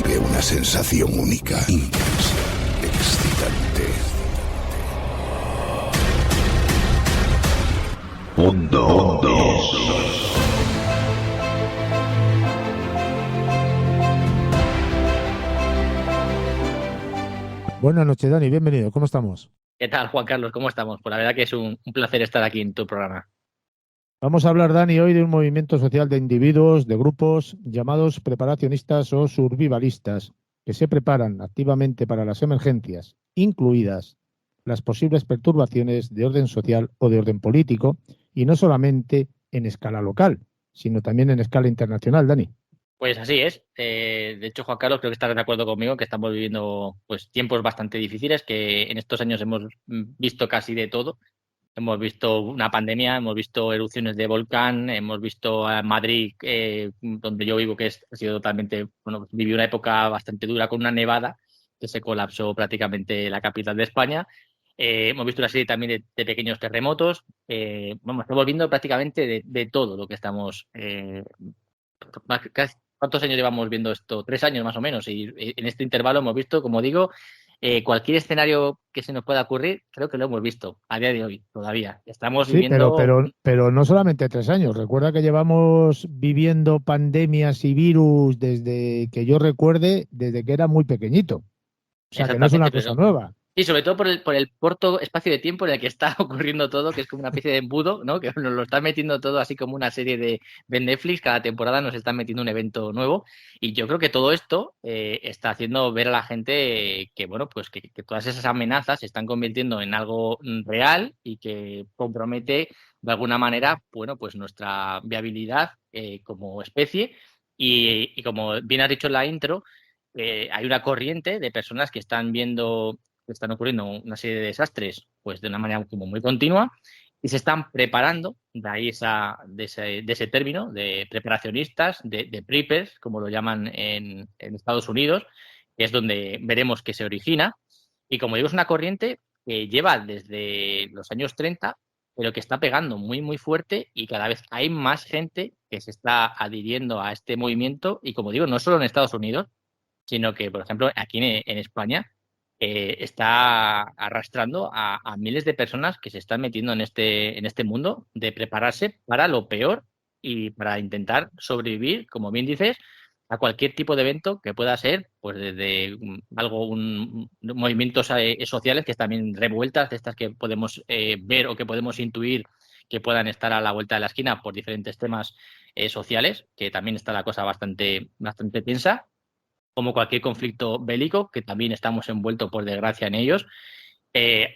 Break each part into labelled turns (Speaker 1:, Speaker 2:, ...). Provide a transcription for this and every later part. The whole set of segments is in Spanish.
Speaker 1: Vive una sensación única, intensa, excitante. Mundo.
Speaker 2: Buenas noches, Dani, bienvenido. ¿Cómo estamos?
Speaker 3: ¿Qué tal, Juan Carlos? ¿Cómo estamos? Pues la verdad que es un placer estar aquí en tu programa.
Speaker 2: Vamos a hablar, Dani, hoy de un movimiento social de individuos, de grupos llamados preparacionistas o survivalistas, que se preparan activamente para las emergencias, incluidas las posibles perturbaciones de orden social o de orden político, y no solamente en escala local, sino también en escala internacional, Dani.
Speaker 3: Pues así es. De hecho, Juan Carlos, creo que estarás de acuerdo conmigo que estamos viviendo pues tiempos bastante difíciles, que en estos años hemos visto casi de todo. Hemos visto una pandemia, hemos visto erupciones de volcán, hemos visto a Madrid, donde yo vivo, ha sido totalmente, bueno, vivió una época bastante dura con una nevada que se colapsó prácticamente la capital de España. Hemos visto una serie también de pequeños terremotos. Vamos, estamos viendo prácticamente de todo lo que estamos. ¿Cuántos años llevamos viendo esto? 3 años más o menos. Y en este intervalo hemos visto, como digo, cualquier escenario que se nos pueda ocurrir, creo que lo hemos visto a día de hoy todavía. Estamos
Speaker 2: Sí, pero,
Speaker 3: viviendo.
Speaker 2: pero, pero no solamente 3 años. Recuerda que llevamos viviendo pandemias y virus desde que yo recuerde, desde que era muy pequeñito. O sea, que no es una
Speaker 3: Exactamente,
Speaker 2: cosa
Speaker 3: pero.
Speaker 2: nueva.
Speaker 3: Y sobre todo por el corto espacio de tiempo en el que está ocurriendo todo, que es como una especie de embudo, ¿no? Que nos lo está metiendo todo así como una serie de Netflix. Cada temporada nos están metiendo un evento nuevo. Y yo creo que todo esto está haciendo ver a la gente que, bueno, pues que todas esas amenazas se están convirtiendo en algo real y que compromete de alguna manera, bueno, pues nuestra viabilidad como especie. Y como bien has dicho en la intro, hay una corriente de personas que están viendo que están ocurriendo una serie de desastres pues de una manera como muy continua y se están preparando, de ahí de ese término, de preparacionistas, de preppers, como lo llaman en Estados Unidos, que es donde veremos que se origina. Y como digo, es una corriente que lleva desde los años 30, pero que está pegando muy, muy fuerte y cada vez hay más gente que se está adhiriendo a este movimiento. Y como digo, no solo en Estados Unidos, sino que, por ejemplo, aquí en España está arrastrando a miles de personas que se están metiendo en este mundo de prepararse para lo peor y para intentar sobrevivir, como bien dices, a cualquier tipo de evento que pueda ser, pues desde movimientos sociales, que es también revueltas de estas que podemos ver o que podemos intuir que puedan estar a la vuelta de la esquina por diferentes temas sociales, que también está la cosa bastante, bastante tensa, como cualquier conflicto bélico, que también estamos envueltos, por desgracia, en ellos.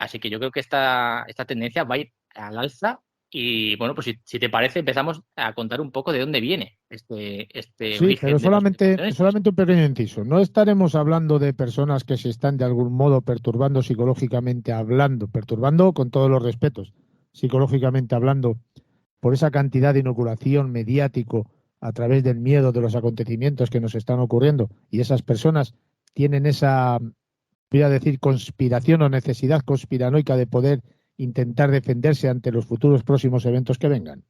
Speaker 3: Así que yo creo que esta tendencia va a ir al alza y, bueno, pues si te parece, empezamos a contar un poco de dónde viene este
Speaker 2: Sí, pero
Speaker 3: origen de los preparacionistas.
Speaker 2: solamente un pequeño inciso. No estaremos hablando de personas que se están de algún modo perturbando psicológicamente hablando, perturbando con todos los respetos, psicológicamente hablando, por esa cantidad de inoculación mediático a través del miedo de los acontecimientos que nos están ocurriendo. Y esas personas tienen esa, voy a decir, conspiración o necesidad conspiranoica de poder intentar defenderse ante los futuros próximos eventos que vengan.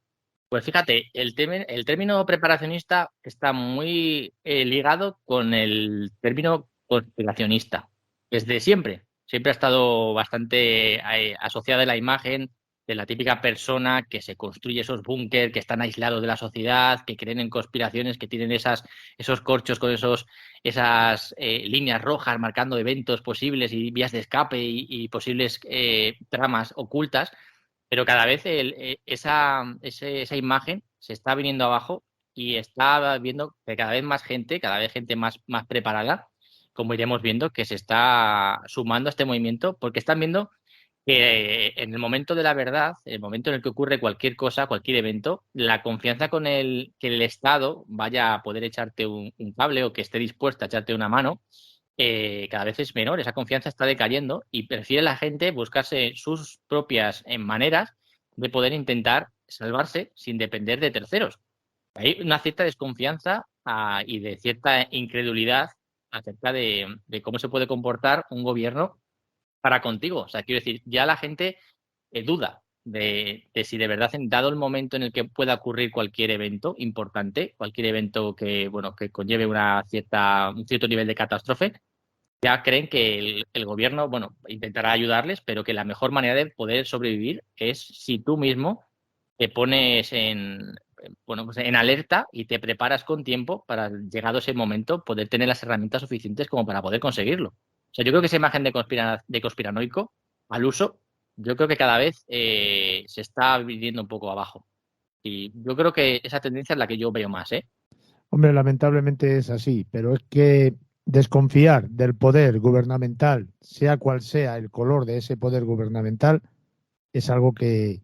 Speaker 3: Pues fíjate, el término preparacionista está muy ligado con el término conspiracionista. Desde siempre. Siempre ha estado bastante asociada a la imagen de la típica persona que se construye esos búnker, que están aislados de la sociedad, que creen en conspiraciones, que tienen esos corchos con esas líneas rojas marcando eventos posibles y vías de escape y posibles tramas ocultas, pero cada vez esa imagen se está viniendo abajo y está viendo que cada vez más gente, cada vez gente más preparada, como iremos viendo, que se está sumando a este movimiento, porque están viendo que en el momento de la verdad, en el momento en el que ocurre cualquier cosa, cualquier evento, la confianza con que el Estado vaya a poder echarte un cable o que esté dispuesta a echarte una mano, cada vez es menor. Esa confianza está decayendo y prefiere la gente buscarse sus propias maneras de poder intentar salvarse sin depender de terceros. Hay una cierta desconfianza y de cierta incredulidad acerca de cómo se puede comportar un gobierno para contigo. O sea, quiero decir, ya la gente duda. de si de verdad, dado el momento en el que pueda ocurrir cualquier evento importante, cualquier evento que, bueno, que conlleve un cierto nivel de catástrofe, ya creen que el gobierno, bueno, intentará ayudarles, pero que la mejor manera de poder sobrevivir es si tú mismo te pones bueno, pues en alerta y te preparas con tiempo para, llegado ese momento, poder tener las herramientas suficientes como para poder conseguirlo. O sea, yo creo que esa imagen de conspiranoico al uso, yo creo que cada vez se está viniendo un poco abajo. Y yo creo que esa tendencia es la que yo veo más, ¿eh?
Speaker 2: Hombre, lamentablemente es así, pero es que desconfiar del poder gubernamental, sea cual sea el color de ese poder gubernamental, es algo que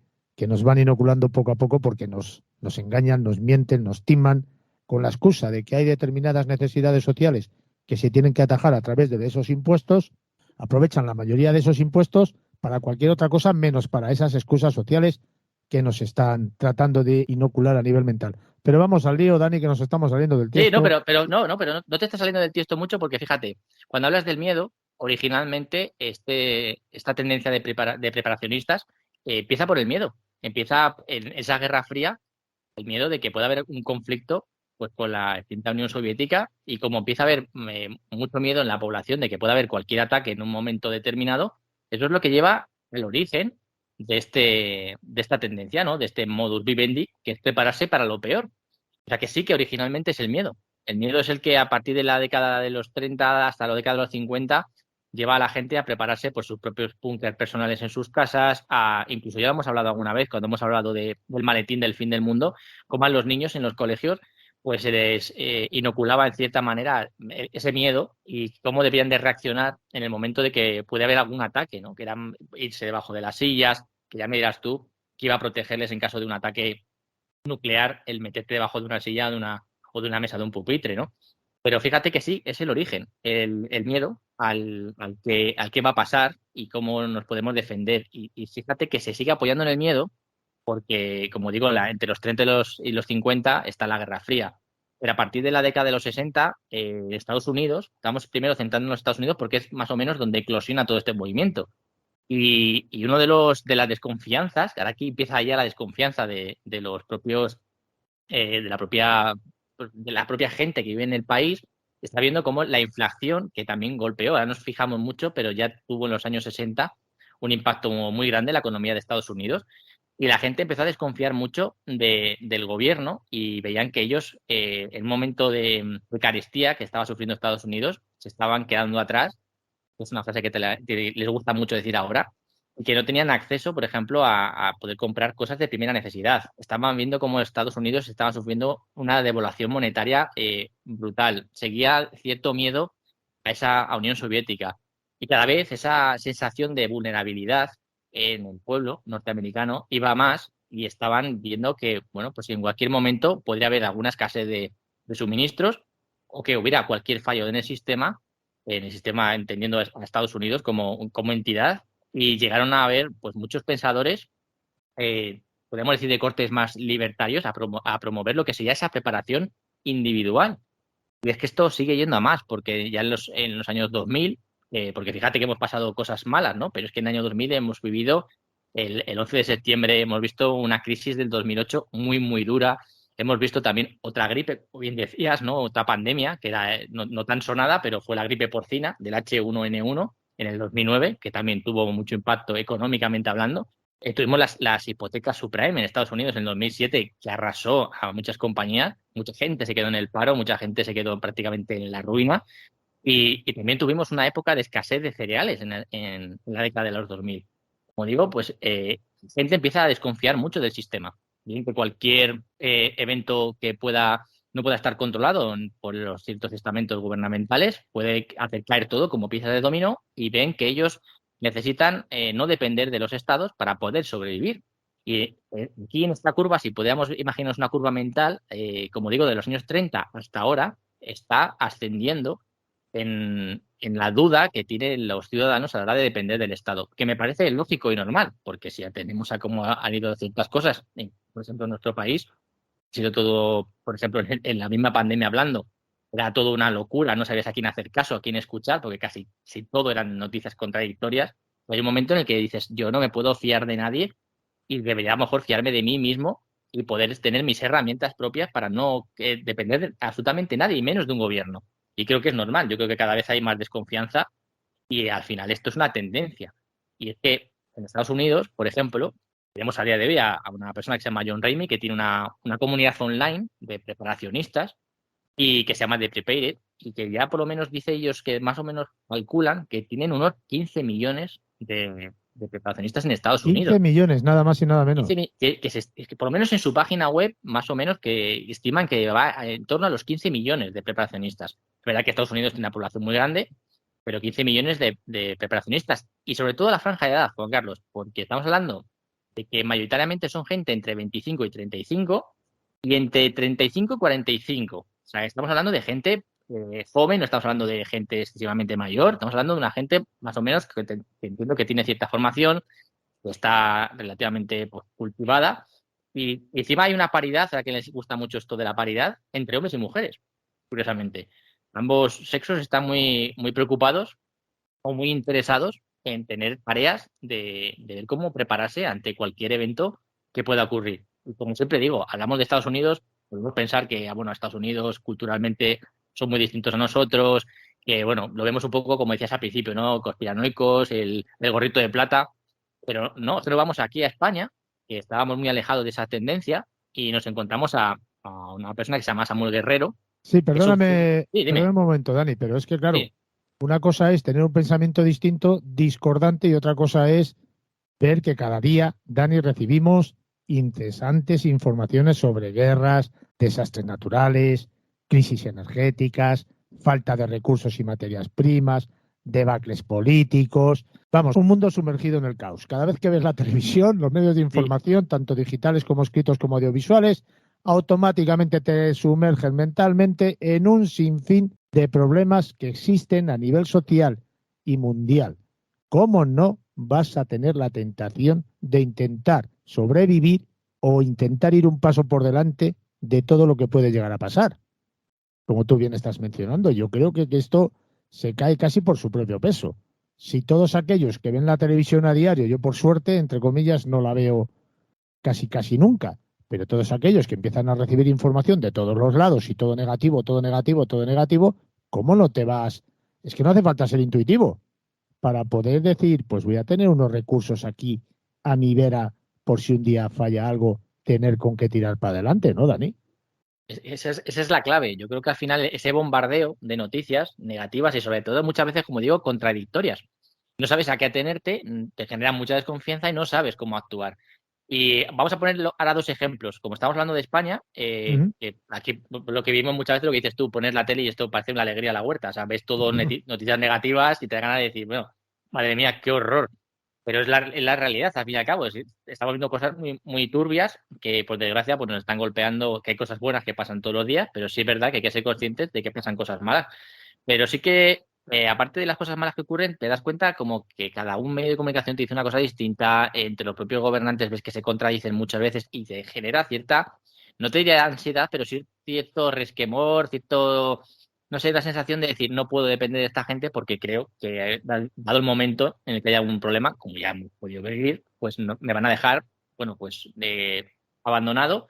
Speaker 2: nos van inoculando poco a poco porque nos engañan, nos mienten, nos timan con la excusa de que hay determinadas necesidades sociales que se tienen que atajar a través de esos impuestos, aprovechan la mayoría de esos impuestos para cualquier otra cosa menos para esas excusas sociales que nos están tratando de inocular a nivel mental. Pero vamos al lío, Dani, que nos estamos saliendo del
Speaker 3: Sí, no,
Speaker 2: tiesto.
Speaker 3: pero no te estás saliendo del tiesto mucho porque fíjate, cuando hablas del miedo, originalmente esta tendencia de preparacionistas empieza por el miedo, empieza en esa Guerra Fría, el miedo de que pueda haber un conflicto pues con la extinta Unión Soviética y como empieza a haber mucho miedo en la población de que pueda haber cualquier ataque en un momento determinado, eso es lo que lleva el origen de esta tendencia, ¿no? De este modus vivendi, que es prepararse para lo peor. O sea que sí que originalmente es el miedo. El miedo es el que a partir de la década de los 30 hasta la década de los 50 lleva a la gente a prepararse por sus propios búnkers personales en sus casas, incluso ya hemos hablado alguna vez cuando hemos hablado del maletín del fin del mundo, cómo a los niños en los colegios pues se les inoculaba en cierta manera ese miedo y cómo debían de reaccionar en el momento de que puede haber algún ataque, ¿no? Que eran irse debajo de las sillas, que ya me dirás tú que iba a protegerles en caso de un ataque nuclear el meterte debajo de una silla o de una mesa de un pupitre, ¿no? Pero fíjate que sí, es el origen, el miedo al que va a pasar y cómo nos podemos defender. Y fíjate que se sigue apoyando en el miedo porque, como digo, entre los 30 y los 50 está la Guerra Fría. Pero a partir de la década de los 60, Estados Unidos, estamos primero centrando en los Estados Unidos porque es más o menos donde eclosiona todo este movimiento. Y uno de las desconfianzas, que ahora aquí empieza ya la desconfianza de los propios, de la propia gente que vive en el país, está viendo cómo la inflación, que también golpeó, ahora nos fijamos mucho, pero ya tuvo en los años 60 un impacto muy grande en la economía de Estados Unidos. Y la gente empezó a desconfiar mucho del gobierno y veían que ellos, en un momento de carestía que estaba sufriendo Estados Unidos, se estaban quedando atrás. Es una frase que les gusta mucho decir ahora, y que no tenían acceso, por ejemplo, a poder comprar cosas de primera necesidad. Estaban viendo cómo Estados Unidos estaba sufriendo una devaluación monetaria brutal. Seguía cierto miedo a esa Unión Soviética. Y cada vez esa sensación de vulnerabilidad en el pueblo norteamericano iba más y estaban viendo que, bueno, pues en cualquier momento podría haber alguna escasez de suministros o que hubiera cualquier fallo en el sistema entendiendo a Estados Unidos como entidad, y llegaron a haber pues muchos pensadores, podemos decir de cortes más libertarios, a promover lo que sería esa preparación individual. Y es que esto sigue yendo a más, porque ya en los años 2000, porque fíjate que hemos pasado cosas malas, ¿no? Pero es que en el año 2000 hemos vivido el 11 de septiembre, hemos visto una crisis del 2008 muy, muy dura. Hemos visto también otra gripe, como bien decías, ¿no? Otra pandemia, que era no tan sonada, pero fue la gripe porcina del H1N1 en el 2009, que también tuvo mucho impacto económicamente hablando. Tuvimos las hipotecas subprime en Estados Unidos en 2007, que arrasó a muchas compañías. Mucha gente se quedó en el paro, mucha gente se quedó prácticamente en la ruina. Y también tuvimos una época de escasez de cereales en la década de los 2000. Como digo, pues gente empieza a desconfiar mucho del sistema. Bien que cualquier evento que no pueda estar controlado por los ciertos estamentos gubernamentales puede hacer caer todo como piezas de dominó y ven que ellos necesitan no depender de los estados para poder sobrevivir. Y aquí en esta curva, si podíamos imaginarnos una curva mental, como digo, de los años 30 hasta ahora, está ascendiendo en la duda que tienen los ciudadanos a la hora de depender del Estado, que me parece lógico y normal, porque si atendemos a cómo han ido ciertas cosas, por ejemplo, en nuestro país, ha sido todo, por ejemplo, en la misma pandemia hablando, era todo una locura, no sabías a quién hacer caso, a quién escuchar, porque casi si todo eran noticias contradictorias. Hay un momento en el que dices, yo no me puedo fiar de nadie y debería a lo mejor fiarme de mí mismo y poder tener mis herramientas propias para no depender de absolutamente nadie, y menos de un gobierno. Y creo que es normal. Yo creo que cada vez hay más desconfianza y al final esto es una tendencia. Y es que en Estados Unidos, por ejemplo, tenemos a día de hoy a una persona que se llama John Ramey, que tiene una comunidad online de preparacionistas y que se llama The Prepared, y que ya por lo menos dice ellos que más o menos calculan que tienen unos 15 millones de preparacionistas en Estados
Speaker 2: 15
Speaker 3: Unidos.
Speaker 2: millones, nada más y nada menos.
Speaker 3: Que por lo menos en su página web, más o menos, que estiman que va en torno a los 15 millones de preparacionistas. Es verdad que Estados Unidos tiene una población muy grande, pero 15 millones de preparacionistas. Y sobre todo la franja de edad, Juan Carlos, porque estamos hablando de que mayoritariamente son gente entre 25 y 35 y entre 35 y 45. O sea, estamos hablando de gente joven, no estamos hablando de gente excesivamente mayor, estamos hablando de una gente más o menos que entiendo que tiene cierta formación, que está relativamente pues, cultivada. Y encima hay una paridad, a quien les gusta mucho esto de la paridad, entre hombres y mujeres, curiosamente. Ambos sexos están muy, muy preocupados o muy interesados en tener tareas de ver cómo prepararse ante cualquier evento que pueda ocurrir. Y como siempre digo, hablamos de Estados Unidos, podemos pensar que, bueno, Estados Unidos culturalmente son muy distintos a nosotros, que, bueno, lo vemos un poco, como decías al principio, ¿no? Conspiranoicos, el gorrito de plata, pero no, nosotros vamos aquí a España, que estábamos muy alejados de esa tendencia, y nos encontramos a una persona que se llama Samuel Guerrero.
Speaker 2: Sí,
Speaker 3: Que es un...
Speaker 2: perdóname,
Speaker 3: Sí, dime.
Speaker 2: perdóname un momento, Dani, pero es que, claro,
Speaker 3: Sí.
Speaker 2: una cosa es tener un pensamiento distinto, discordante, y otra cosa es ver que cada día, Dani, recibimos incesantes informaciones sobre guerras, desastres naturales, crisis energéticas, falta de recursos y materias primas, debacles políticos. Vamos, un mundo sumergido en el caos. Cada vez que ves la televisión, los medios de información, tanto digitales como escritos como audiovisuales, automáticamente te sumergen mentalmente en un sinfín de problemas que existen a nivel social y mundial. ¿Cómo no vas a tener la tentación de intentar sobrevivir o intentar ir un paso por delante de todo lo que puede llegar a pasar? Como tú bien estás mencionando, yo creo que esto se cae casi por su propio peso. Si todos aquellos que ven la televisión a diario, yo por suerte, entre comillas, no la veo casi nunca, pero todos aquellos que empiezan a recibir información de todos los lados y todo negativo, todo negativo, todo negativo, ¿cómo no te vas? Es que no hace falta ser intuitivo para poder decir, pues voy a tener unos recursos aquí a mi vera por si un día falla algo, tener con qué tirar para adelante, ¿no, Dani?
Speaker 3: Esa es la clave. Yo creo que al final ese bombardeo de noticias negativas y sobre todo muchas veces, como digo, contradictorias. No sabes a qué atenerte, te genera mucha desconfianza y no sabes cómo actuar. Y vamos a poner ahora dos ejemplos. Como estamos hablando de España, que aquí lo que vimos muchas veces, lo que dices tú, poner la tele y esto parece una alegría a la huerta. O sea, ves todo noticias negativas y te da ganas de decir, bueno, madre mía, qué horror. Pero es la realidad, al fin y al cabo. Estamos viendo cosas muy, muy turbias que, por desgracia, pues nos están golpeando, que hay cosas buenas que pasan todos los días, pero sí es verdad que hay que ser conscientes de que pasan cosas malas. Pero sí que, aparte de las cosas malas que ocurren, te das cuenta como que cada un medio de comunicación te dice una cosa distinta, entre los propios gobernantes ves que se contradicen muchas veces y te genera cierta, no te diría ansiedad, pero sí cierto resquemor, cierto, no sé, la sensación de decir, no puedo depender de esta gente porque creo que, dado el momento en el que haya algún problema, como ya hemos podido vivir, pues me van a dejar, bueno, pues abandonado,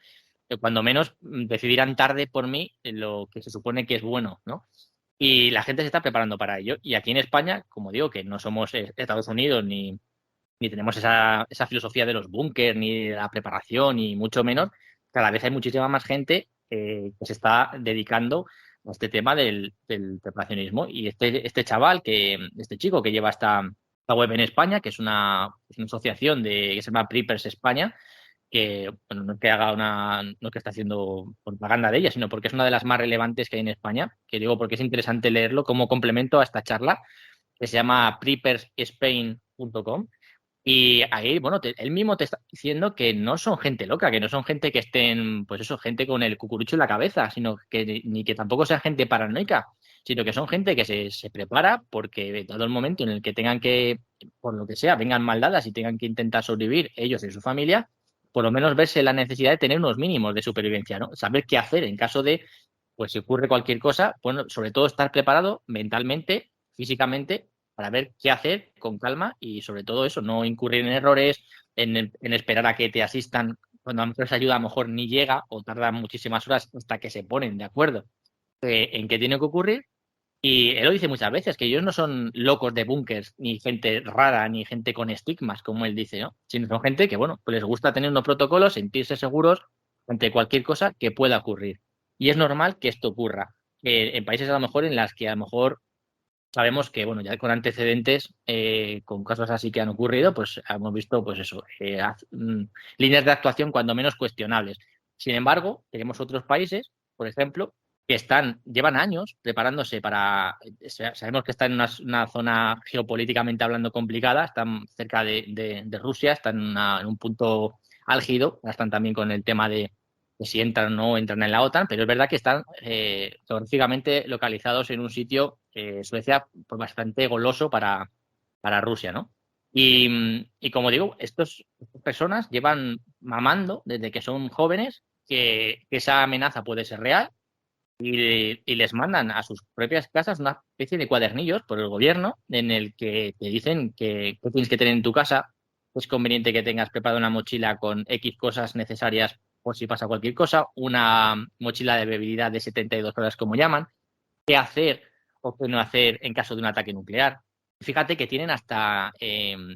Speaker 3: cuando menos decidirán tarde por mí lo que se supone que es bueno, ¿no? Y la gente se está preparando para ello. Y aquí en España, como digo, que no somos Estados Unidos ni tenemos esa filosofía de los búnkers, ni de la preparación, ni mucho menos, cada vez hay muchísima más gente que se está dedicando a este tema del preparacionismo. Y este chaval, este chico que lleva esta web en España, que es una asociación que se llama Preppers España, que bueno, no es que no es que está haciendo propaganda de ella, sino porque es una de las más relevantes que hay en España, que digo porque es interesante leerlo como complemento a esta charla, que se llama prepperspain.com. Y ahí, bueno, él mismo te está diciendo que no son gente loca, que no son gente que estén, pues eso, gente con el cucurucho en la cabeza, sino que ni que tampoco sea gente paranoica, sino que son gente que se prepara porque dado el momento en el que tengan que, por lo que sea, vengan mal dadas y tengan que intentar sobrevivir ellos y su familia, por lo menos verse la necesidad de tener unos mínimos de supervivencia, ¿no? Saber qué hacer en caso de, pues si ocurre cualquier cosa, bueno, sobre todo estar preparado mentalmente, físicamente, para ver qué hacer con calma y sobre todo eso, no incurrir en errores, en esperar a que te asistan cuando a lo mejor esa ayuda a lo mejor ni llega o tarda muchísimas horas hasta que se ponen de acuerdo en qué tiene que ocurrir. Y él lo dice muchas veces, que ellos no son locos de búnkers, ni gente rara, ni gente con estigmas, como él dice, ¿no? Sino son gente que, bueno, pues les gusta tener unos protocolos, sentirse seguros ante cualquier cosa que pueda ocurrir. Y es normal que esto ocurra. En países a lo mejor en las que a lo mejor sabemos que, bueno, ya con antecedentes, con casos así que han ocurrido, pues hemos visto, pues eso, líneas de actuación cuando menos cuestionables. Sin embargo, tenemos otros países, por ejemplo, que llevan años preparándose sabemos que están en una zona geopolíticamente hablando complicada, están cerca de Rusia, están en un punto álgido, están también con el tema de si entran o no entran en la OTAN, pero es verdad que están geográficamente localizados en un sitio, Suecia, pues bastante goloso para Rusia, ¿no? Y como digo, estas personas llevan mamando desde que son jóvenes que esa amenaza puede ser real y les mandan a sus propias casas una especie de cuadernillos por el gobierno en el que te dicen que tienes que tener en tu casa. Es conveniente que tengas preparada una mochila con X cosas necesarias por si pasa cualquier cosa, una mochila de bebilidad de 72 horas, como llaman, qué hacer o qué no hacer en caso de un ataque nuclear. Fíjate que tienen hasta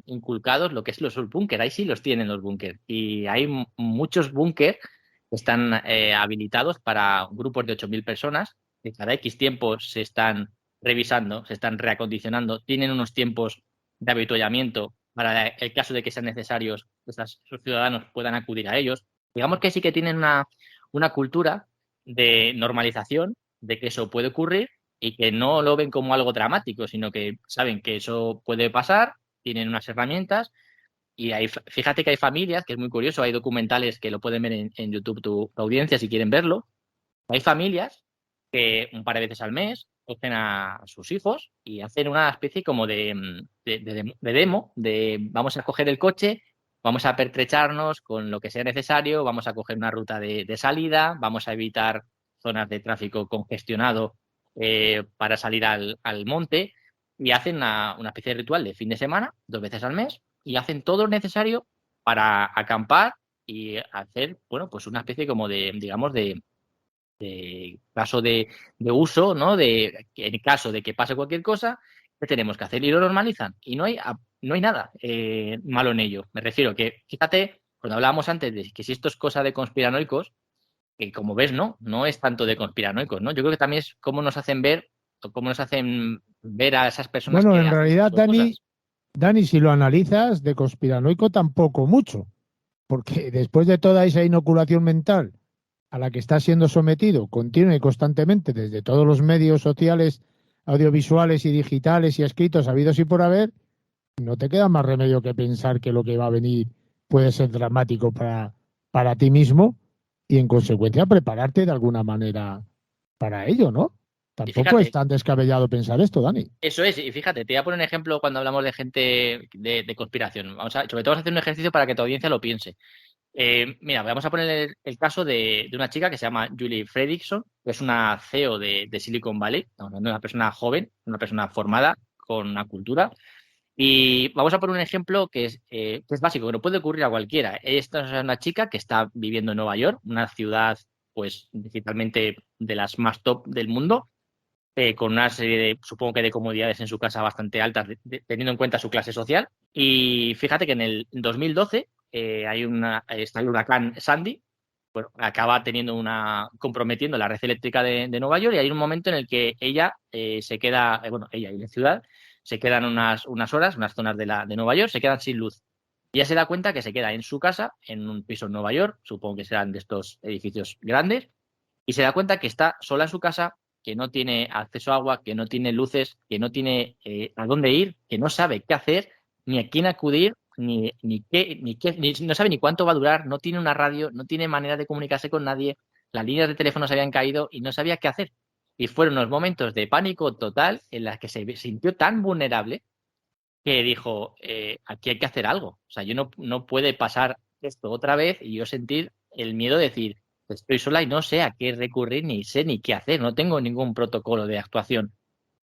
Speaker 3: inculcados lo que es los búnker, ahí sí los tienen los búnker. Y hay muchos búnker que están habilitados para grupos de 8.000 personas, que cada X tiempo se están revisando, se están reacondicionando, tienen unos tiempos de habituallamiento para el caso de que sean necesarios, esos ciudadanos puedan acudir a ellos. Digamos que sí que tienen una cultura de normalización de que eso puede ocurrir y que no lo ven como algo dramático, sino que saben que eso puede pasar, tienen unas herramientas y fíjate que hay familias, que es muy curioso, hay documentales que lo pueden ver en YouTube tu audiencia si quieren verlo. Hay familias que un par de veces al mes cogen a sus hijos y hacen una especie como de demo, de vamos a coger el coche, vamos a pertrecharnos con lo que sea necesario, vamos a coger una ruta de salida, vamos a evitar zonas de tráfico congestionado para salir al monte y hacen una especie de ritual de fin de semana, 2 veces al mes, y hacen todo lo necesario para acampar y hacer, bueno, pues una especie como digamos, de caso de uso, ¿no? En caso de que pase cualquier cosa, ¿qué tenemos que hacer? Y lo normalizan. Y no hay nada malo en ello. Me refiero que, fíjate, cuando hablábamos antes de que si esto es cosa de conspiranoicos, que como ves, no es tanto de conspiranoicos, ¿no? Yo creo que también es cómo nos hacen ver, o cómo nos hacen ver a esas personas
Speaker 2: Bueno,
Speaker 3: que
Speaker 2: en
Speaker 3: hacen
Speaker 2: realidad,
Speaker 3: cosas.
Speaker 2: Dani, si lo analizas, de conspiranoico tampoco mucho, porque después de toda esa inoculación mental a la que está siendo sometido continua y constantemente desde todos los medios sociales, audiovisuales y digitales y escritos habidos y por haber, no te queda más remedio que pensar que lo que va a venir puede ser dramático para ti mismo y en consecuencia prepararte de alguna manera para ello, ¿no?
Speaker 3: Y
Speaker 2: Tampoco es
Speaker 3: fíjate,
Speaker 2: tan descabellado pensar esto, Dani.
Speaker 3: eso es, y fíjate, te voy a poner un ejemplo cuando hablamos de gente de conspiración. Sobre todo vamos a hacer un ejercicio para que tu audiencia lo piense. Mira, vamos a poner el caso de una chica que se llama Julie Fredrickson, que es una CEO de Silicon Valley, una persona joven, una persona formada con una cultura. Y vamos a poner un ejemplo que es básico, que no puede ocurrir a cualquiera. Esta es una chica que está viviendo en Nueva York, una ciudad, pues, digitalmente de las más top del mundo, con una serie supongo que de comodidades en su casa bastante altas, teniendo en cuenta su clase social. Y fíjate que en el 2012 está el huracán Sandy, bueno, acaba comprometiendo la red eléctrica de Nueva York y hay un momento en el que ella se queda, ella y la ciudad se quedan unas horas, unas zonas de Nueva York, se quedan sin luz. Y ella se da cuenta que se queda en su casa, en un piso en Nueva York, supongo que serán de estos edificios grandes, y se da cuenta que está sola en su casa, que no tiene acceso a agua, que no tiene luces, que no tiene a dónde ir, que no sabe qué hacer, ni a quién acudir, no sabe ni cuánto va a durar, no tiene una radio, no tiene manera de comunicarse con nadie, las líneas de teléfono se habían caído y no sabía qué hacer. Y fueron unos momentos de pánico total en los que se sintió tan vulnerable que dijo, aquí hay que hacer algo. O sea, yo no puede pasar esto otra vez y yo sentir el miedo de decir, estoy sola y no sé a qué recurrir, ni sé ni qué hacer, no tengo ningún protocolo de actuación.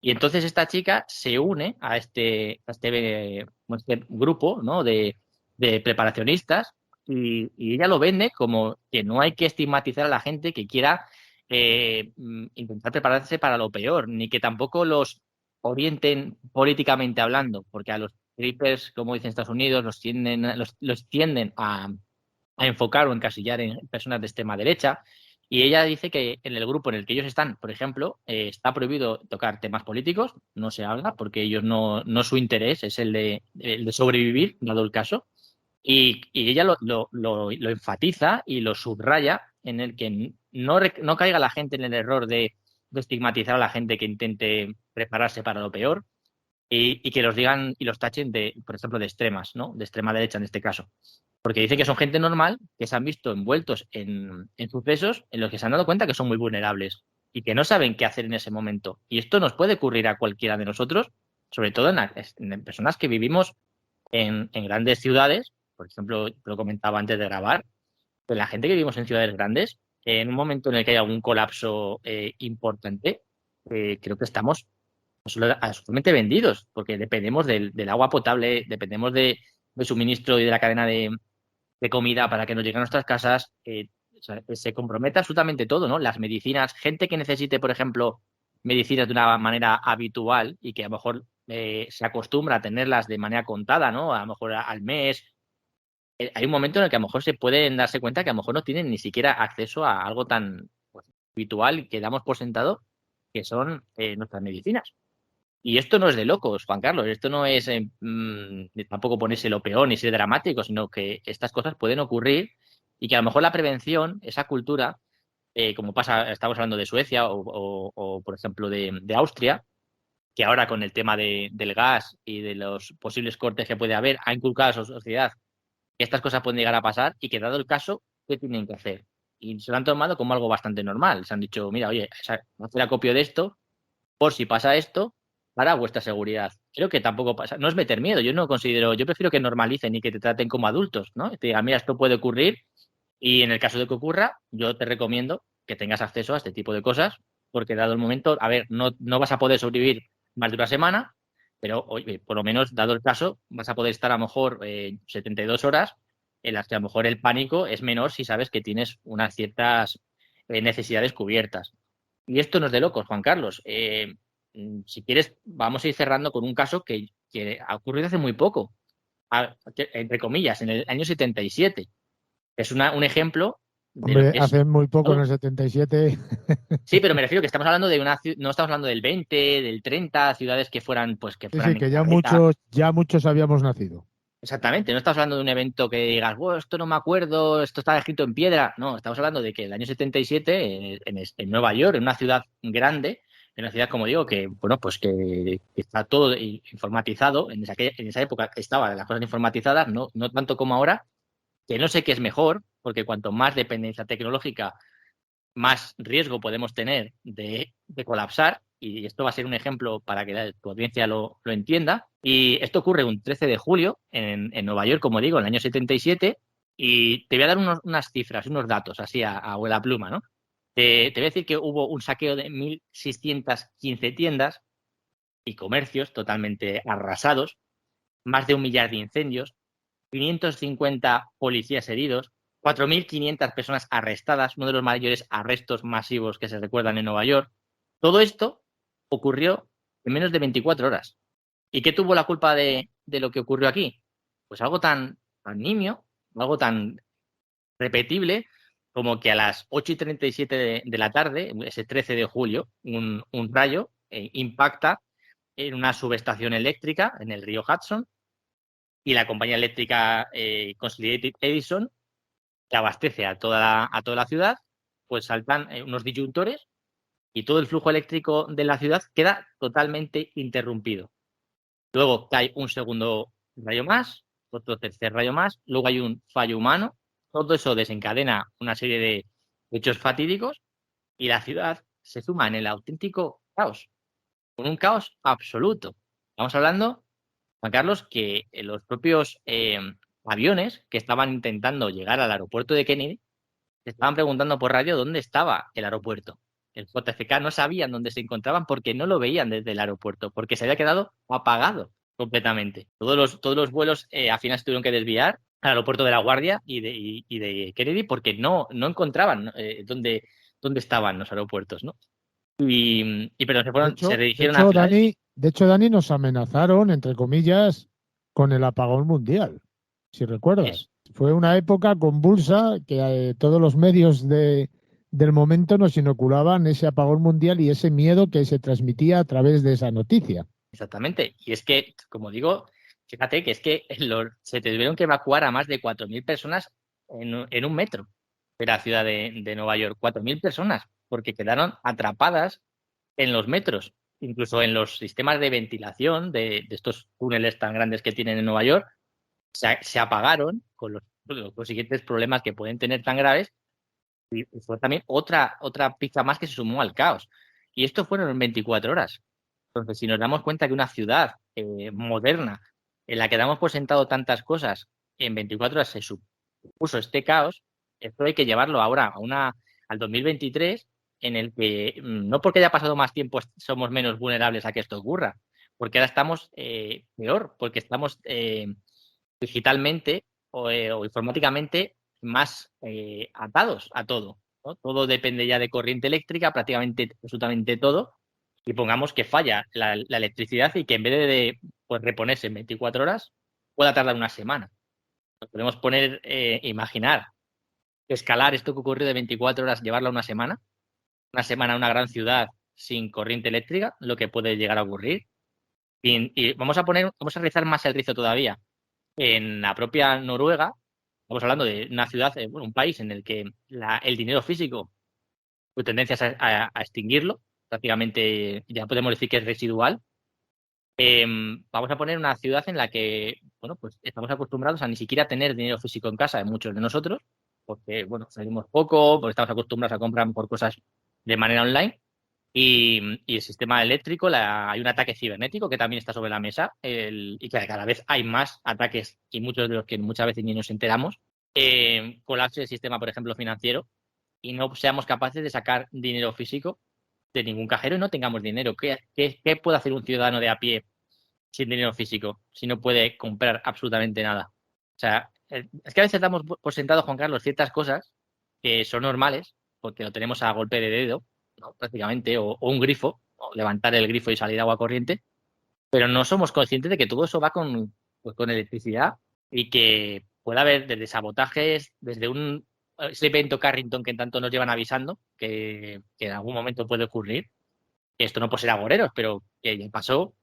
Speaker 3: Y entonces esta chica se une a este grupo, ¿no? de preparacionistas y ella lo vende como que no hay que estigmatizar a la gente que quiera intentar prepararse para lo peor, ni que tampoco los orienten políticamente hablando, porque a los creepers, como dicen Estados Unidos, los tienden a enfocar o encasillar en personas de extrema derecha. Y ella dice que en el grupo en el que ellos están, por ejemplo, está prohibido tocar temas políticos, no se habla, porque ellos no su interés es el de sobrevivir, dado el caso. Y ella lo enfatiza y lo subraya en el que no caiga la gente en el error de estigmatizar a la gente que intente prepararse para lo peor y que los digan y los tachen de, por ejemplo, de extremas, ¿no? De extrema derecha en este caso. Porque dicen que son gente normal, que se han visto envueltos en sucesos en los que se han dado cuenta que son muy vulnerables y que no saben qué hacer en ese momento. Y esto nos puede ocurrir a cualquiera de nosotros, sobre todo en personas que vivimos en grandes ciudades. Por ejemplo, lo comentaba antes de grabar, que la gente que vivimos en ciudades grandes, en un momento en el que hay algún colapso importante, creo que estamos absolutamente vendidos, porque dependemos del agua potable, dependemos del suministro y de la cadena de comida para que nos lleguen a nuestras casas. O sea, se compromete absolutamente todo, ¿no? Las medicinas, gente que necesite, por ejemplo, medicinas de una manera habitual y que a lo mejor se acostumbra a tenerlas de manera contada, ¿no? A lo mejor al mes. Hay un momento en el que a lo mejor se pueden darse cuenta que a lo mejor no tienen ni siquiera acceso a algo tan pues, habitual que damos por sentado, que son nuestras medicinas. Y esto no es de locos, Juan Carlos, esto no es tampoco ponerse lo peor ni ser dramático, sino que estas cosas pueden ocurrir y que a lo mejor la prevención, esa cultura, como pasa, estamos hablando de Suecia o, por ejemplo, de Austria, que ahora con el tema del gas y de los posibles cortes que puede haber, ha inculcado a su sociedad que estas cosas pueden llegar a pasar y que dado el caso, ¿qué tienen que hacer? Y se lo han tomado como algo bastante normal. Se han dicho, mira, oye, hacer acopio de esto por si pasa esto para vuestra seguridad. Creo que tampoco pasa, no es meter miedo, yo no considero, yo prefiero que normalicen y que te traten como adultos, ¿no? Te digan, mira, esto puede ocurrir y en el caso de que ocurra, yo te recomiendo que tengas acceso a este tipo de cosas, porque dado el momento, a ver, no vas a poder sobrevivir más de una semana, pero oye, por lo menos, dado el caso, vas a poder estar a lo mejor 72 horas en las que a lo mejor el pánico es menor si sabes que tienes unas ciertas necesidades cubiertas. Y esto no es de locos, Juan Carlos. Si quieres, vamos a ir cerrando con un caso que ha ocurrido hace muy poco, entre comillas, en el año 77. Es un ejemplo de lo
Speaker 2: Hombre,
Speaker 3: que es.
Speaker 2: hace muy poco, en el 77.
Speaker 3: Sí, pero me refiero que estamos hablando de no estamos hablando del 20, del 30, ciudades que fueran, pues, que
Speaker 2: Sí, sí,
Speaker 3: fueran en
Speaker 2: que
Speaker 3: carreta.
Speaker 2: ya muchos habíamos nacido.
Speaker 3: Exactamente, no estamos hablando de un evento que digas, bueno, esto no me acuerdo, esto está escrito en piedra. No, estamos hablando de que el año 77, en Nueva York, en una ciudad grande, en una ciudad, como digo, que, bueno, pues que está todo informatizado. En esa época estaban las cosas informatizadas, no tanto como ahora, que no sé qué es mejor, porque cuanto más dependencia tecnológica, más riesgo podemos tener de colapsar. Y esto va a ser un ejemplo para que tu audiencia lo entienda. Y esto ocurre un 13 de julio en Nueva York, como digo, en el año 77. Y te voy a dar unas cifras, unos datos, así a vuela pluma, ¿no? Te voy a decir que hubo un saqueo de 1.615 tiendas y comercios totalmente arrasados, más de 1 millar de incendios, 550 policías heridos, 4.500 personas arrestadas, uno de los mayores arrestos masivos que se recuerdan en Nueva York. Todo esto ocurrió en menos de 24 horas. ¿Y qué tuvo la culpa de lo que ocurrió aquí? Pues algo tan nimio, algo tan repetible como que a las 8:37 de la tarde, ese 13 de julio, un rayo impacta en una subestación eléctrica en el río Hudson y la compañía eléctrica Consolidated Edison, que abastece a toda la ciudad, pues saltan unos disyuntores y todo el flujo eléctrico de la ciudad queda totalmente interrumpido. Luego cae un segundo rayo más, otro tercer rayo más, luego hay un fallo humano, todo eso desencadena una serie de hechos fatídicos y la ciudad se suma en el auténtico caos, con un caos absoluto. Estamos hablando, Juan Carlos, que los propios aviones que estaban intentando llegar al aeropuerto de Kennedy se estaban preguntando por radio dónde estaba el aeropuerto. el JFK, no sabían dónde se encontraban porque no lo veían desde el aeropuerto, porque se había quedado apagado completamente. Todos los vuelos al final se tuvieron que desviar al aeropuerto de LaGuardia y de Kennedy porque no encontraban dónde estaban los aeropuertos, ¿no? Pero se dirigieron a Filadelfia.
Speaker 2: De hecho, Dani, nos amenazaron, entre comillas, con el apagón mundial, si recuerdas. Fue una época convulsa que todos los medios del momento nos inoculaban ese apagón mundial y ese miedo que se transmitía a través de esa noticia.
Speaker 3: Exactamente. Y es que, como digo, fíjate que es que se tuvieron que evacuar a más de 4.000 personas en un metro de la ciudad de Nueva York. 4.000 personas, porque quedaron atrapadas en los metros, incluso en los sistemas de ventilación de estos túneles tan grandes que tienen en Nueva York, se apagaron con los siguientes problemas que pueden tener tan graves. Y fue también otra pizca más que se sumó al caos. Y esto fueron en 24 horas. Entonces, si nos damos cuenta que una ciudad moderna en la que damos por sentado tantas cosas, en 24 horas se supuso este caos, esto hay que llevarlo ahora al 2023, en el que no porque haya pasado más tiempo somos menos vulnerables a que esto ocurra, porque ahora estamos peor, porque estamos digitalmente o informáticamente más atados a todo, ¿no? Todo depende ya de corriente eléctrica, prácticamente absolutamente todo. Y pongamos que falla la electricidad y que en vez de pues, reponerse en 24 horas, pueda tardar una semana. Nos podemos imaginar, escalar esto que ocurrió de 24 horas, llevarlo a una semana a una gran ciudad sin corriente eléctrica, lo que puede llegar a ocurrir. Y vamos a rizar más el rizo todavía. En la propia Noruega, estamos hablando de una ciudad, un país en el que el dinero físico, su tendencia es a extinguirlo, prácticamente ya podemos decir que es residual. Vamos a poner una ciudad en la que, bueno, pues estamos acostumbrados a ni siquiera tener dinero físico en casa de muchos de nosotros, porque, bueno, salimos poco, porque estamos acostumbrados a comprar por cosas de manera online. Y el sistema eléctrico, hay un ataque cibernético que también está sobre la mesa y que cada vez hay más ataques y muchos de los que muchas veces ni nos enteramos. Colapse el sistema, por ejemplo, financiero y no seamos capaces de sacar dinero físico de ningún cajero y no tengamos dinero. ¿Qué puede hacer un ciudadano de a pie sin dinero físico si no puede comprar absolutamente nada? O sea, es que a veces damos por sentado, Juan Carlos, ciertas cosas que son normales porque lo tenemos a golpe de dedo, ¿no? Prácticamente, o un grifo, o levantar el grifo y salir agua corriente, pero no somos conscientes de que todo eso va con electricidad y que puede haber desde sabotajes, desde ese evento Carrington que tanto nos llevan avisando, que en algún momento puede ocurrir, que esto no puede ser agoreros, pero que ya pasó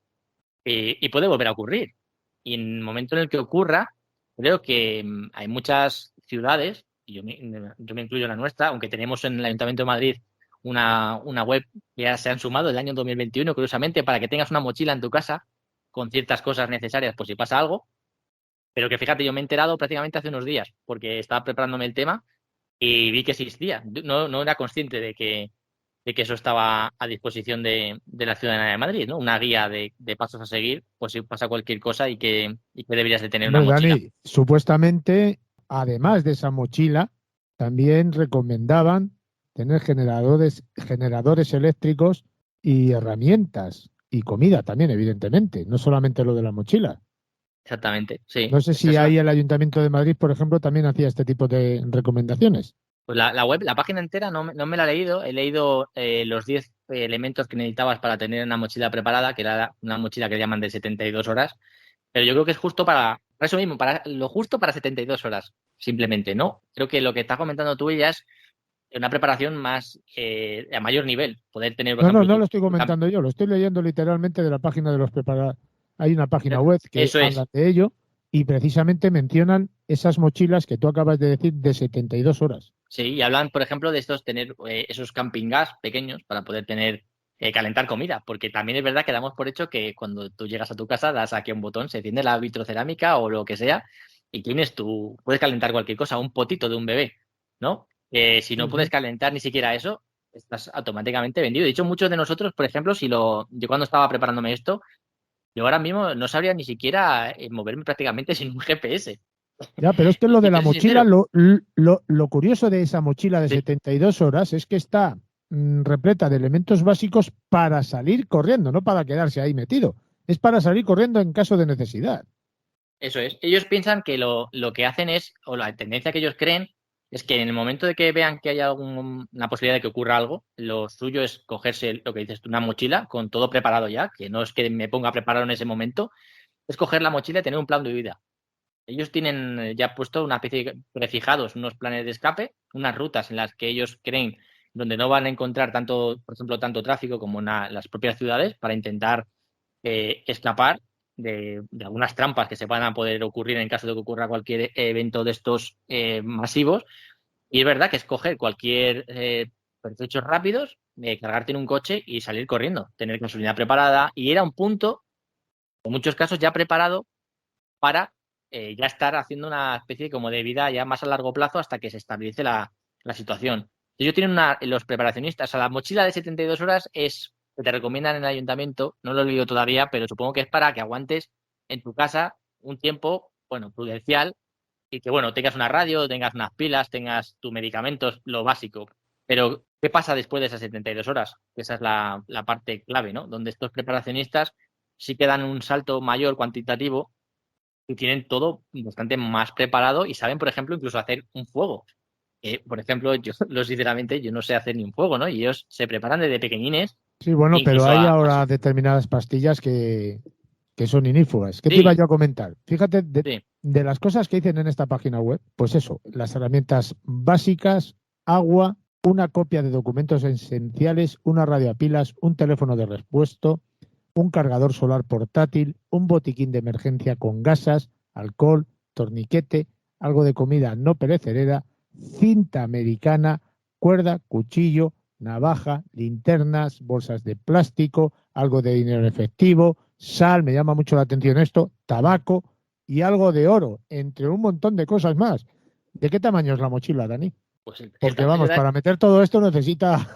Speaker 3: y puede volver a ocurrir. Y en el momento en el que ocurra, creo que hay muchas ciudades, y yo me incluyo en la nuestra, aunque tenemos en el Ayuntamiento de Madrid una web que ya se han sumado el año 2021, curiosamente, para que tengas una mochila en tu casa con ciertas cosas necesarias por si pasa algo. Pero que fíjate, yo me he enterado prácticamente hace unos días, porque estaba preparándome el tema y vi que existía. No era consciente de que eso estaba a disposición de la ciudadanía de Madrid, ¿no? Una guía de pasos a seguir, pues si pasa cualquier cosa y que deberías de tener una mochila.
Speaker 2: Dani, supuestamente, además de esa mochila, también recomendaban tener generadores eléctricos y herramientas y comida también, evidentemente, no solamente lo de la mochila.
Speaker 3: Exactamente, sí.
Speaker 2: No sé si ahí el Ayuntamiento de Madrid, por ejemplo, también hacía este tipo de recomendaciones.
Speaker 3: Pues la web, la página entera no me la he leído. He leído los 10 elementos que necesitabas para tener una mochila preparada, que era una mochila que llaman de 72 horas. Pero yo creo que es justo para eso mismo, para lo justo para 72 horas, simplemente, ¿no? Creo que lo que estás comentando tú ya es una preparación más a mayor nivel. Poder tener, por ejemplo,
Speaker 2: no lo estoy comentando yo, lo estoy leyendo literalmente de la página de los preparados. Hay una página web que habla de ello y precisamente mencionan esas mochilas que tú acabas de decir de 72 horas.
Speaker 3: Sí, y hablan, por ejemplo, de tener esos camping gas pequeños para poder calentar comida, porque también es verdad que damos por hecho que cuando tú llegas a tu casa, das aquí un botón, se enciende la vitrocerámica o lo que sea y puedes calentar cualquier cosa, un potito de un bebé, ¿no? Si no puedes calentar ni siquiera eso, estás automáticamente vendido. De hecho, muchos de nosotros, por ejemplo, yo cuando estaba preparándome esto, yo ahora mismo no sabría ni siquiera moverme prácticamente sin un GPS.
Speaker 2: Ya, pero es que lo de la mochila, lo curioso de esa mochila de 72 horas es que está repleta de elementos básicos para salir corriendo, no para quedarse ahí metido. Es para salir corriendo en caso de necesidad.
Speaker 3: Eso es. Ellos piensan que lo que hacen es, o la tendencia que ellos creen, es que en el momento de que vean que haya una posibilidad de que ocurra algo, lo suyo es cogerse lo que dices tú, una mochila con todo preparado ya, que no es que me ponga preparado en ese momento, es coger la mochila y tener un plan de vida. Ellos tienen ya puesto una especie de prefijados, unos planes de escape, unas rutas en las que ellos creen donde no van a encontrar tanto, por ejemplo, tanto tráfico como en las propias ciudades para intentar escapar de algunas trampas que se van a poder ocurrir en caso de que ocurra cualquier evento de estos masivos. Y es verdad que es coger cualquier pertrechos rápidos, cargarte en un coche y salir corriendo, tener gasolina preparada y ir a un punto, en muchos casos ya preparado para ya estar haciendo una especie como de vida ya más a largo plazo hasta que se estabilice la situación. Ellos tienen los preparacionistas, o sea, la mochila de 72 horas es que te recomiendan en el ayuntamiento, no lo he leído todavía, pero supongo que es para que aguantes en tu casa un tiempo, bueno, prudencial y que, bueno, tengas una radio, tengas unas pilas, tengas tus medicamentos, lo básico. Pero, ¿qué pasa después de esas 72 horas? Esa es la parte clave, ¿no? Donde estos preparacionistas sí que dan un salto mayor cuantitativo y tienen todo bastante más preparado y saben, por ejemplo, incluso hacer un fuego. Por ejemplo, yo sinceramente, yo no sé hacer ni un fuego, ¿no? Y ellos se preparan desde pequeñines.
Speaker 2: Sí, bueno, pero
Speaker 3: Incluso
Speaker 2: hay ahora determinadas pastillas que son inífugas. ¿Qué te iba yo a comentar? Fíjate, de las cosas que dicen en esta página web, pues eso, las herramientas básicas, agua, una copia de documentos esenciales, una radio a pilas, un teléfono de repuesto, un cargador solar portátil, un botiquín de emergencia con gasas, alcohol, torniquete, algo de comida no perecedera, cinta americana, cuerda, cuchillo, navaja, linternas, bolsas de plástico, algo de dinero efectivo, sal, me llama mucho la atención esto, tabaco y algo de oro, entre un montón de cosas más. ¿De qué tamaño es la mochila, Dani?
Speaker 3: Pues
Speaker 2: porque vamos, para meter todo esto necesita...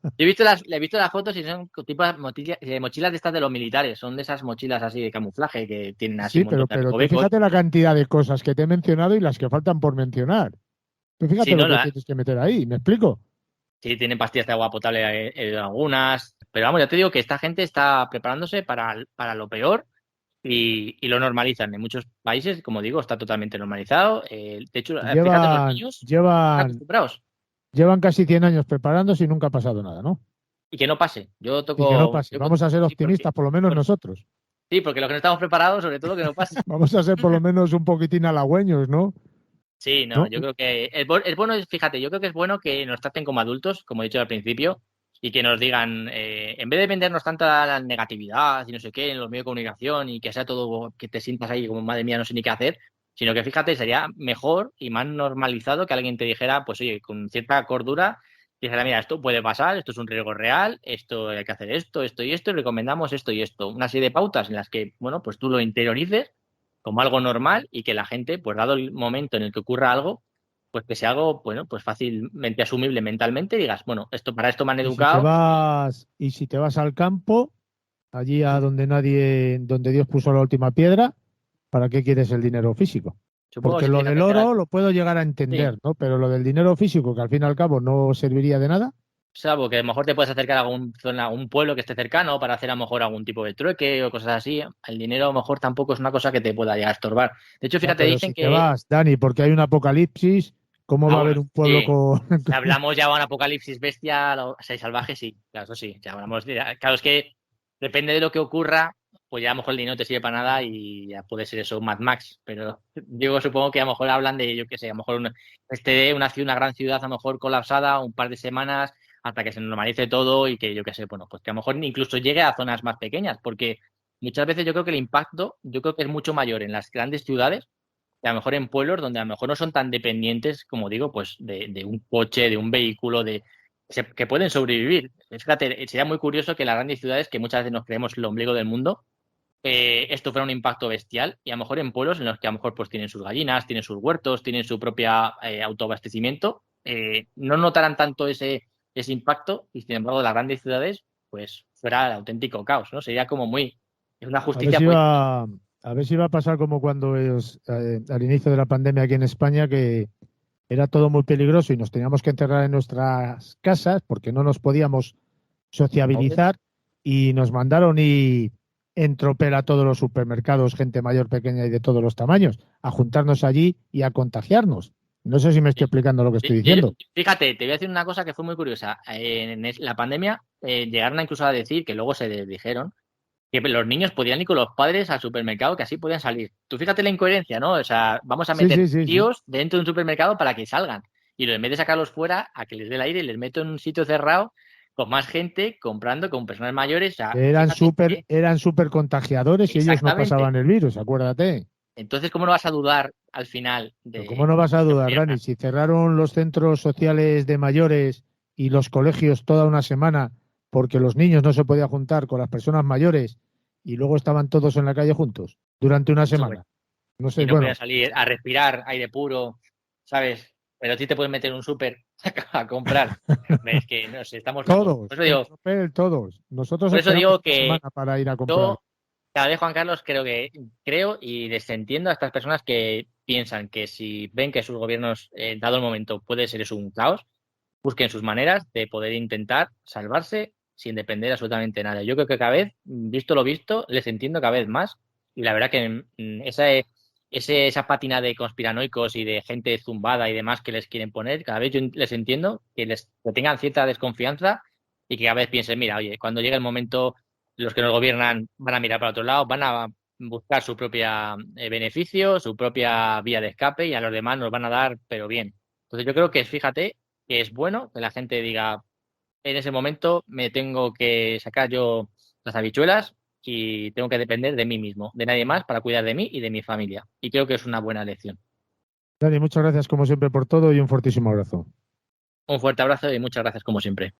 Speaker 3: Yo he visto las fotos y son tipo mochilas de estas de los militares, son de esas mochilas así de camuflaje que tienen así
Speaker 2: sí, pero tú fíjate la cantidad de cosas que te he mencionado y las que faltan por mencionar. Tú fíjate
Speaker 3: sí,
Speaker 2: lo que tienes que meter ahí, ¿me explico?
Speaker 3: Sí, tienen pastillas de agua potable algunas, pero vamos, ya te digo que esta gente está preparándose para lo peor y lo normalizan. En muchos países, como digo, está totalmente normalizado. De hecho, fíjate, los niños están acostumbrados.
Speaker 2: Llevan casi 100 años preparándose y nunca ha pasado nada, ¿no?
Speaker 3: Y que no pase. Yo toco.
Speaker 2: Y que no pase. Vamos a ser optimistas, por lo menos nosotros.
Speaker 3: Sí, porque los que no estamos preparados, sobre todo, que no pase.
Speaker 2: Vamos a ser por lo menos un poquitín halagüeños, ¿no?
Speaker 3: Sí, no, yo creo que es bueno, fíjate, yo creo que es bueno que nos traten como adultos, como he dicho al principio, y que nos digan, en vez de vendernos tanta la negatividad y no sé qué en los medios de comunicación y que sea todo que te sientas ahí como madre mía, no sé ni qué hacer, sino que fíjate, sería mejor y más normalizado que alguien te dijera, pues oye, con cierta cordura, dijera, mira, esto puede pasar, esto es un riesgo real, esto hay que hacer esto y esto, y recomendamos esto y esto. Una serie de pautas en las que, bueno, pues tú lo interiorices como algo normal y que la gente, pues dado el momento en el que ocurra algo, pues que sea algo, bueno, pues fácilmente asumible mentalmente, digas, bueno, para esto me han educado.
Speaker 2: Y si te vas al campo, allí a donde Dios puso la última piedra, ¿para qué quieres el dinero físico? Porque lo del oro lo puedo llegar a entender, ¿no? Pero lo del dinero físico, que al fin y al cabo no serviría de nada.
Speaker 3: Salvo que a lo mejor te puedes acercar a un pueblo que esté cercano para hacer a lo mejor algún tipo de trueque o cosas así. El dinero a lo mejor tampoco es una cosa que te pueda llegar a estorbar. De hecho, fíjate, dicen
Speaker 2: si
Speaker 3: que...
Speaker 2: te vas, Dani, porque hay un apocalipsis, ¿cómo va a haber un pueblo con...?
Speaker 3: Si hablamos ya de un apocalipsis bestia, salvaje, sí. Claro, eso sí. Claro, es que depende de lo que ocurra, pues ya a lo mejor el dinero no te sirve para nada y ya puede ser eso Mad Max. Pero yo supongo que a lo mejor hablan de, yo qué sé, a lo mejor una gran ciudad a lo mejor colapsada un par de semanas hasta que se normalice todo y que yo qué sé, bueno, pues que a lo mejor incluso llegue a zonas más pequeñas, porque muchas veces yo creo que el impacto, yo creo que es mucho mayor en las grandes ciudades que a lo mejor en pueblos donde a lo mejor no son tan dependientes, como digo, pues de un coche, de un vehículo, que pueden sobrevivir. Fíjate, sería muy curioso que en las grandes ciudades, que muchas veces nos creemos el ombligo del mundo, esto fuera un impacto bestial y a lo mejor en pueblos en los que a lo mejor pues tienen sus gallinas, tienen sus huertos, tienen su propia autoabastecimiento, no notarán tanto ese impacto y sin embargo las grandes ciudades pues fuera el auténtico caos, ¿no? Sería como es una justicia
Speaker 2: a ver si va a pasar como cuando al inicio de la pandemia aquí en España, que era todo muy peligroso y nos teníamos que encerrar en nuestras casas porque no nos podíamos sociabilizar y nos mandaron y en tropel a todos los supermercados, gente mayor, pequeña y de todos los tamaños, a juntarnos allí y a contagiarnos. No sé si me estoy explicando lo que estoy diciendo.
Speaker 3: Fíjate, te voy a decir una cosa que fue muy curiosa. En la pandemia llegaron incluso a decir, que luego se dijeron, que los niños podían ir con los padres al supermercado, que así podían salir. Tú fíjate la incoherencia, ¿no? O sea, vamos a meter
Speaker 2: Sí.
Speaker 3: tíos dentro de un supermercado para que salgan. Y en vez de sacarlos fuera, a que les dé el aire, les meto en un sitio cerrado con más gente, comprando con personas mayores. O sea,
Speaker 2: Eran súper contagiadores y ellos no pasaban el virus, acuérdate.
Speaker 3: Entonces, ¿cómo no vas a dudar al final
Speaker 2: Pero ¿cómo no vas a dudar, Dani? Si cerraron los centros sociales de mayores y los colegios toda una semana porque los niños no se podían juntar con las personas mayores y luego estaban todos en la calle juntos durante una semana. No sé,
Speaker 3: y no podías salir a respirar aire puro, ¿sabes? Pero a ti te puedes meter en un súper a comprar. Es que no sé, estamos
Speaker 2: todos.
Speaker 3: Por eso digo,
Speaker 2: todos. Nosotros
Speaker 3: por eso digo que
Speaker 2: semana para ir a comprar.
Speaker 3: Yo, cada vez, Juan Carlos, creo y desentiendo a estas personas que piensan que si ven que sus gobiernos, dado el momento, puede ser eso un caos, busquen sus maneras de poder intentar salvarse sin depender absolutamente de nada. Yo creo que cada vez, visto lo visto, les entiendo cada vez más. Y la verdad que esa pátina de conspiranoicos y de gente zumbada y demás que les quieren poner, cada vez yo les entiendo que tengan cierta desconfianza y que cada vez piensen, mira, oye, cuando llegue el momento, los que nos gobiernan van a mirar para otro lado, van a buscar su propia beneficio, su propia vía de escape y a los demás nos van a dar, pero bien. Entonces yo creo que, fíjate, que es bueno que la gente diga, en ese momento me tengo que sacar yo las habichuelas y tengo que depender de mí mismo, de nadie más, para cuidar de mí y de mi familia. Y creo que es una buena lección.
Speaker 2: Dani, muchas gracias como siempre por todo y un fortísimo abrazo.
Speaker 3: Un fuerte abrazo y muchas gracias como siempre.